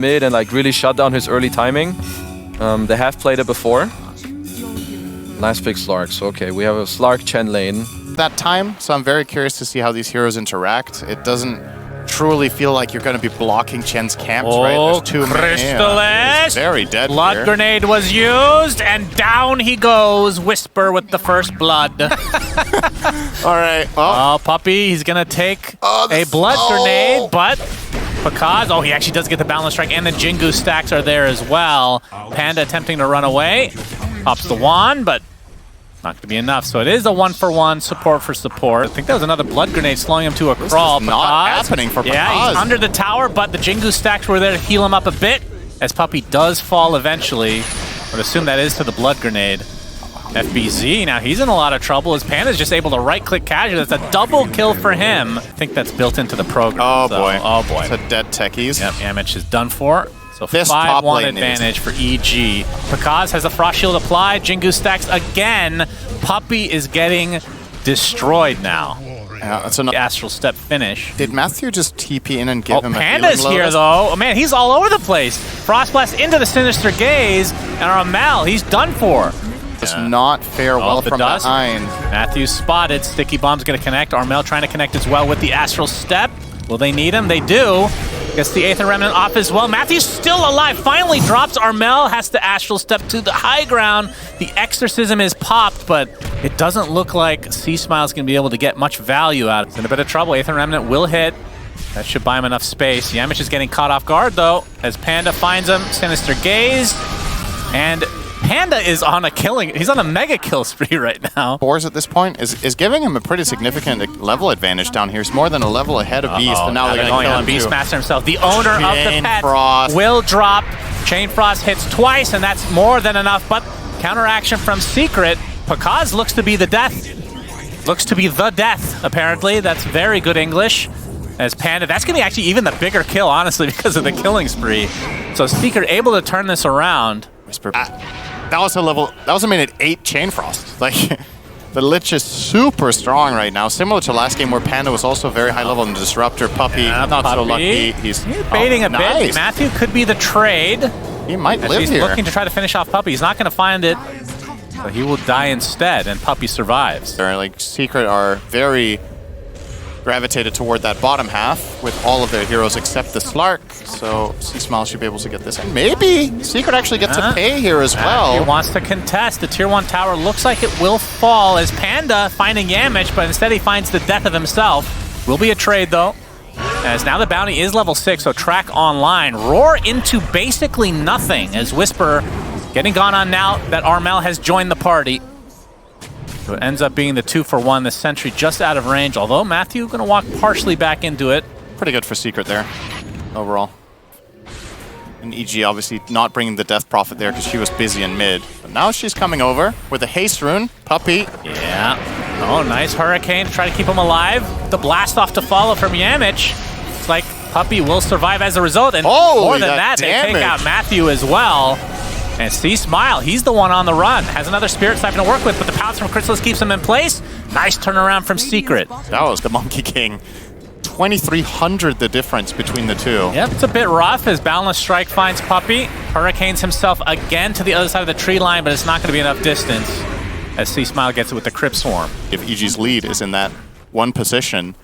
mid and like really shut down his early timing. They have played it before. Last pick Slark, so okay, we have a Slark Chen lane. That time, so I'm very curious to see how these heroes interact. It doesn't truly feel like you're going to be blocking Chen's camps, right? There's too many. Crystallis! Very dead Blood here. grenade was used, and down he goes. Whisper with the first blood. All right. Oh, Puppy, he's going to take a blood grenade, but because, he actually does get the balance strike, and the Jingu stacks are there as well. Panda attempting to run away. Pops the wand, but not going to be enough. So it is a 1-for-1 support for support. I think that was another blood grenade slowing him to a crawl. This is not happening for Pakaz. Yeah, he's under the tower, but the Jingu stacks were there to heal him up a bit. As Puppy does fall eventually. I would assume that is to the blood grenade. FBZ, now he's in a lot of trouble as Panda's just able to right-click casual. That's a double kill for him. I think that's built into the program. Oh, so, boy. Oh, boy. It's a dead techies. Yep, Yamich is done for. So This 5-1 advantage for EG. Pakaz has a Frost Shield applied. Jingu stacks again. Puppy is getting destroyed now. Yeah, that's an Astral Step finish. Did Matthew just TP in and give him a Panda's healing here, lotus? though. Oh, man, he's all over the place. Frost Blast into the Sinister Gaze. And Ramel, he's done for. Does not fare well from behind. Matthew spotted. Sticky Bomb's going to connect. Armel trying to connect as well with the Astral Step. Will they need him? They do. Gets the Aether Remnant off as well. Matthew's still alive. Finally drops. Armel has to Astral Step to the high ground. The Exorcism is popped, but it doesn't look like C-Smile's going to be able to get much value out of it. He's in a bit of trouble. Aether Remnant will hit. That should buy him enough space. Yamich is getting caught off guard, though, as Panda finds him. Sinister Gaze. And Panda is on a killing. He's on a mega kill spree right now. Boars at this point is giving him a pretty significant level advantage down here. He's more than a level ahead of Beast, and now they're going to kill him too. Beastmaster himself, the owner of the Chain pet, Frost. will drop. Chain Frost hits twice, and that's more than enough. But counteraction from Secret. Pakaz looks to be the death. Looks to be the death, apparently. That's very good English. As Panda, that's going to be actually even the bigger kill, honestly, because of the killing spree. So Secret able to turn this around. Whisper. That was a minute 8 Chain Frost. Like, the Lich is super strong right now. Similar to last game where Panda was also very high level in Disruptor. Puppy, not so lucky. He's baiting a bit. Matthew could be the trade. He might live he's here. Looking to try to finish off Puppy. He's not going to find it. So he will die instead, and Puppy survives. They're like Secret are very gravitated toward that bottom half with all of their heroes except the Slark. So C-Smile should be able to get this. And maybe Secret actually gets a pay here as well. He wants to contest. The tier 1 tower looks like it will fall as Panda finding Yamich, but instead he finds the death of himself. Will be a trade though. As now the bounty is level 6, so track online. Roar into basically nothing as Whisper getting gone on now that Armel has joined the party. So it ends up being the 2-for-1, the Sentry just out of range, although Matthew going to walk partially back into it. Pretty good for Secret there, overall. And EG obviously not bringing the Death Prophet there because she was busy in mid. But now she's coming over with a Haste Rune. Puppy. Yeah. Oh, nice Hurricane to try to keep him alive. The blast off to follow from Yamich. It's like Puppy will survive as a result. And more than that, they take out Matthew as well. And C-Smile, he's the one on the run. Has another Spirit Siphon to work with, but the pounce from Crystallis keeps him in place. Nice turnaround from Secret. That was the Monkey King. 2,300 the difference between the two. Yep, it's a bit rough as Boundless Strike finds Puppy. Hurricanes himself again to the other side of the tree line, but it's not going to be enough distance as C-Smile gets it with the Crypt Swarm. If EG's lead is in that one position,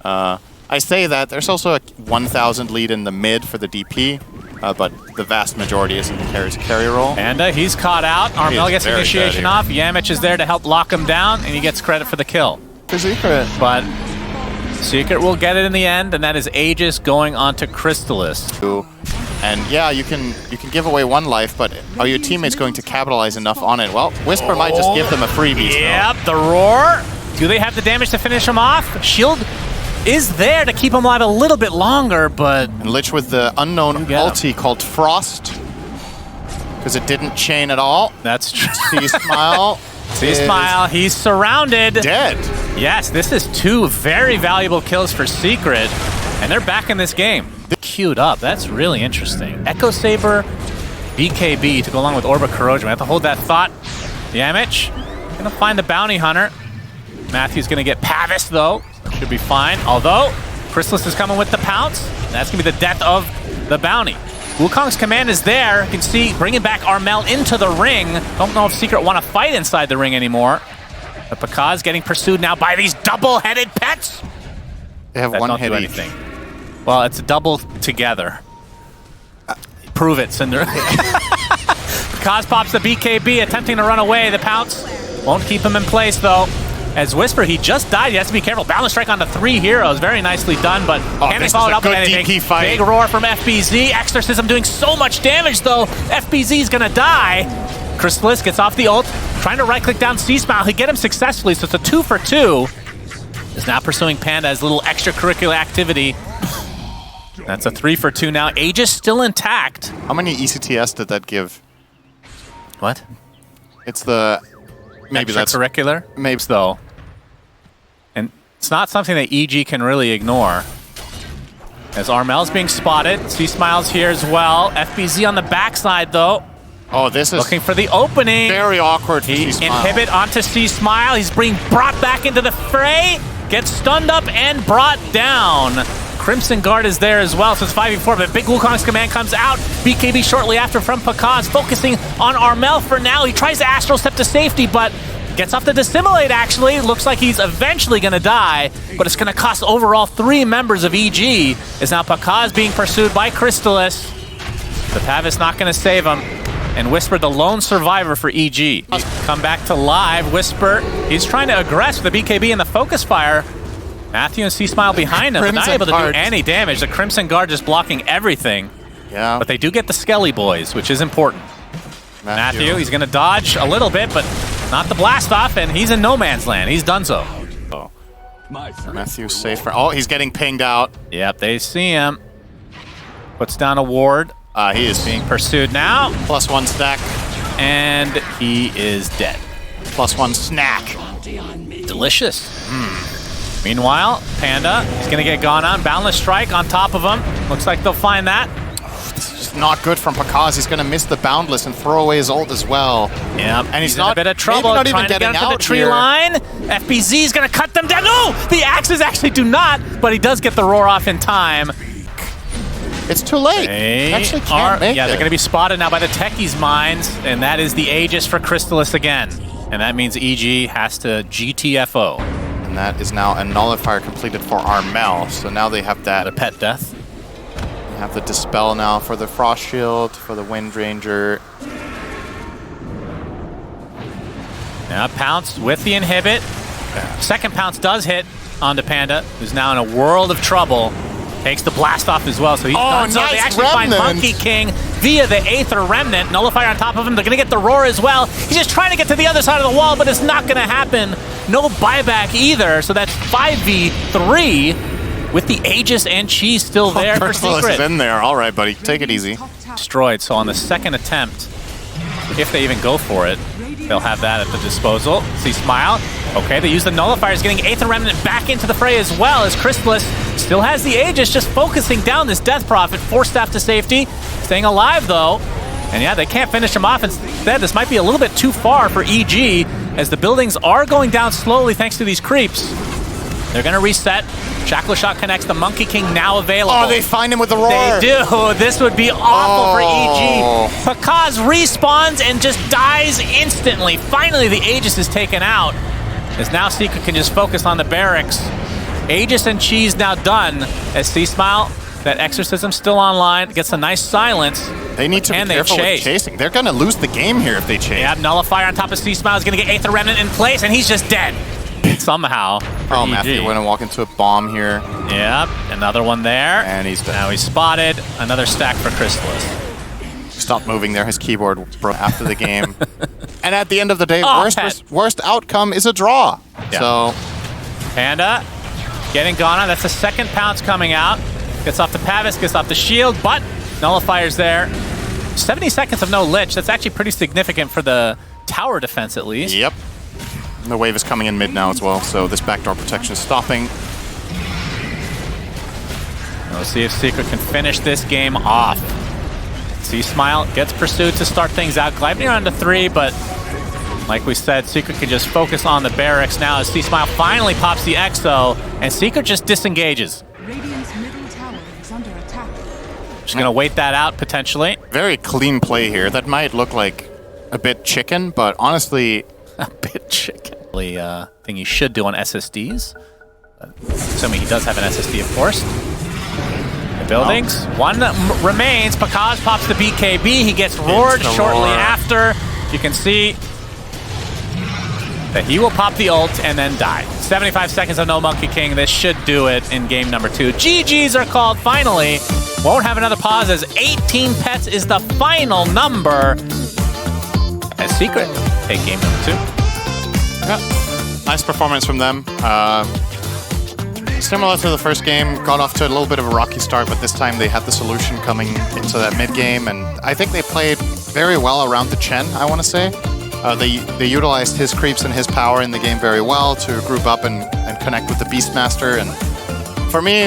I say that there's also a 1,000 lead in the mid for the DP. But the vast majority is in the carry role. And he's caught out. Armel gets initiation off. Yamich is there to help lock him down, and he gets credit for the kill. For Secret. But Secret will get it in the end, and that is Aegis going on to Crystallis. And yeah, you can give away one life, but are your teammates going to capitalize enough on it? Well, Whisper might just give them a freebie. Yep, the Roar. Do they have the damage to finish him off? Shield is there to keep him alive a little bit longer, but... And Lich with the unknown ulti called Frost, because it didn't chain at all. That's true. C-Smile. C-Smile, he's surrounded. Dead. Yes, this is 2 very valuable kills for Secret, and they're back in this game. Queued up, that's really interesting. Echo Saber, BKB to go along with Orb of Corrosion. We have to hold that thought. Yamich, gonna find the Bounty Hunter. Matthew's gonna get Pavis though. Should be fine. Although, Crystallis is coming with the pounce. That's going to be the death of the bounty. Wukong's command is there. You can see bringing back Armel into the ring. Don't know if Secret want to fight inside the ring anymore. But Pakaz getting pursued now by these double-headed pets. They have That one don't hit do each. anything. Well, it's a double together. Prove it, Cinder. Pakaz pops the BKB, attempting to run away. The pounce won't keep him in place, though. As Whisper, he just died. He has to be careful. Balance strike onto 3 heroes. Very nicely done, but can they follow it up with anything? DP fight. Big roar from FBZ. Exorcism doing so much damage, though. FBZ is going to die. Chrysalis gets off the ult, trying to right-click down C-Smile. He get him successfully, so it's a 2 for 2. Is now pursuing Panda as a little extracurricular activity. That's a 3 for 2 now. Aegis still intact. How many ECTS did that give? What? It's the... Maybe that's... Extracurricular? Maybe. Though. And it's not something that EG can really ignore. As Armel's being spotted. C-Smile's here as well. FBZ on the backside, though. Oh, this is Looking for the opening. very awkward for He C-Smile. inhibit onto C-Smile. He's being brought back into the fray. Gets stunned up and brought down. Crimson Guard is there as well, so it's 5v4, but Big Wukong's command comes out. BKB shortly after from Pakaz, focusing on Armel for now. He tries to Astral Step to safety, but gets off the Dissimulate, actually. Looks like he's eventually going to die, but it's going to cost overall 3 members of EG. Is now Pakaz being pursued by Crystalis. The Pavis not going to save him. And Whisper, the lone survivor for EG. Come back to live. Whisper, he's trying to aggress with the BKB and the Focus Fire. Matthew and C-Smile behind him, but not able to do any damage. The Crimson Guard just blocking everything. Yeah. But they do get the Skelly Boys, which is important. Matthew, he's going to dodge a little bit, but not the blast off, and he's in no man's land. He's done so. Matthew's safe. Oh, he's getting pinged out. Yep, they see him. Puts down a ward. He is Being pursued now, +1 stack, and he is dead. +1 snack. Delicious. Meanwhile, Panda is going to get gone on. Boundless Strike on top of him. Looks like they'll find that. This is just not good from Pakaz. He's going to miss the Boundless and throw away his ult as well. Yep, And he's in a not- bit of trouble. maybe not even trying to get getting up to the out tree here. line. FBZ is going to cut them down. No! The axes actually do not, but he does get the roar off in time. It's too late. They Actually can't make they're it. going to be spotted now by the Techies' mines, and that is the Aegis for Crystalis again. And that means EG has to GTFO. And that is now a nullifier completed for Armel. So now they have that. The pet death. They have the Dispel now for the Frost Shield, for the Wind Ranger. Now Pounce with the inhibit. Second Pounce does hit onto Panda, who's now in a world of trouble. Takes the blast off as well, so he's done. So nice they actually find Remnant. Monkey King via the Aether Remnant. Nullifier on top of him. They're going to get the roar as well. He's just trying to get to the other side of the wall, but it's not going to happen. No buyback either, so that's 5v3 with the Aegis and Cheese still there for Crystalis Secret. is in there. All right, buddy. Take it easy. Destroyed, so on the second attempt, if they even go for it, they'll have that at the disposal. See Smile. Okay, they use the Nullifiers, getting Aether Remnant back into the fray as well, as Crystalis still has the Aegis, just focusing down this Death Prophet. 4 staff to safety. Staying alive, though. And yeah, they can't finish him off. Instead, this might be a little bit too far for EG, as the buildings are going down slowly thanks to these creeps. They're going to reset. Shackle Shot connects. The Monkey King now available. Oh, they find him with the roar. They do. This would be awful for EG. Pakaz respawns and just dies instantly. Finally, the Aegis is taken out, as now Secret can just focus on the barracks. Aegis and Cheese now done, as C-Smile, that Exorcism still online, gets a nice silence. They need to be careful with chasing. They're going to lose the game here if they chase. Yeah, Nullifier on top of C-Smile is going to get Aether Remnant in place, and he's just dead. Somehow. Oh, EG. Matthew going to walk into a bomb here. Yep, another one there. And he's dead. Now he's spotted. Another stack for Crystalis. Stop moving there. His keyboard broke after the game. And at the end of the day, Oh, worst outcome is a draw. Yeah. So Panda getting gone on. That's the second Pounce coming out. Gets off the Pavis, gets off the shield, but Nullifier's there. 70 seconds of no Lich. That's actually pretty significant for the tower defense, at least. Yep. The wave is coming in mid now as well, so this backdoor protection is stopping. We'll see if Secret can finish this game off. C-Smile gets pursued to start things out. Gleipnir onto 3, but like we said, Secret can just focus on the barracks now as C-Smile finally pops the Exo, and Secret just disengages. Radiant's middle tower is under attack. Just gonna wait that out potentially. Very clean play here. That might look like a bit chicken, but honestly, A bit chicken. Thing you should do on SSDs. Assuming he does have an SSD, of course. The buildings. One remains. Pakaj pops the BKB. He gets roared shortly after. You can see that he will pop the ult and then die. 75 seconds of No Monkey King. This should do it in game number 2. GGs are called finally. Won't have another pause as 18 pets is the final number. As Secret take game number 2. yeah, nice performance from them. Similar to the first game, got off to a little bit of a rocky start, but this time they had the solution coming into that mid game, and I think they played very well around the Chen, I want to say. They utilized his creeps and his power in the game very well to group up and connect with the Beastmaster. And for me,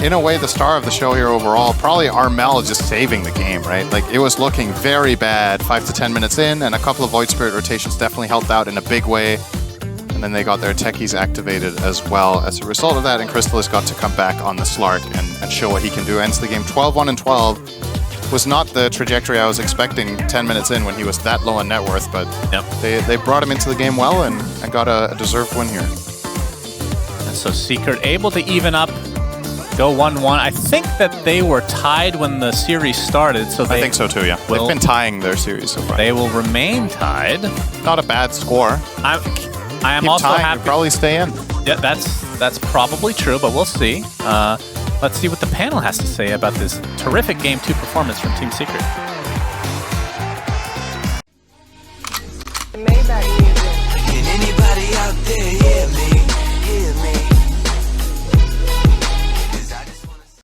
in a way, the star of the show here overall, probably Armel just saving the game, right? Like, it was looking very bad 5 to 10 minutes in, and a couple of Void Spirit rotations definitely helped out in a big way. And then they got their techies activated as well as a result of that, and Crystallis got to come back on the Slark and show what he can do. Ends the game 12-1 and 12. Was not the trajectory I was expecting 10 minutes in when he was that low on net worth, but they brought him into the game well and got a deserved win here. And so Secret able to even up, go 1-1. I think that they were tied when the series started, so I think so too, yeah. They've been tying their series so far. They will remain tied. Not a bad score. I am Keep also tying, happy. you'll probably stay in. Yeah, that's probably true, but we'll see. Let's see what the panel has to say about this terrific Game 2 performance from Team Secret.